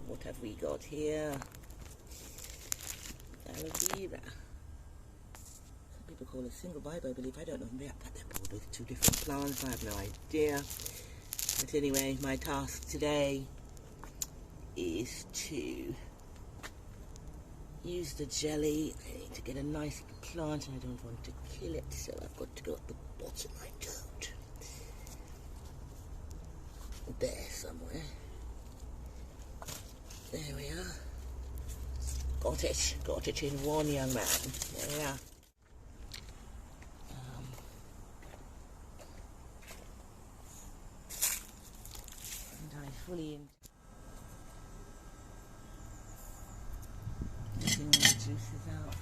what have we got here? Aloe vera. Some people call it single vibe, I believe. I don't know. Maybe they're both with two different plants. I have no idea. But anyway, my task today is to use the jelly. I need to get a nice plant and I don't want to kill it, so I've got to go at the bottom. I don't. There somewhere. There we are. Got it in one, young man. There we are. And I fully getting all the juices out.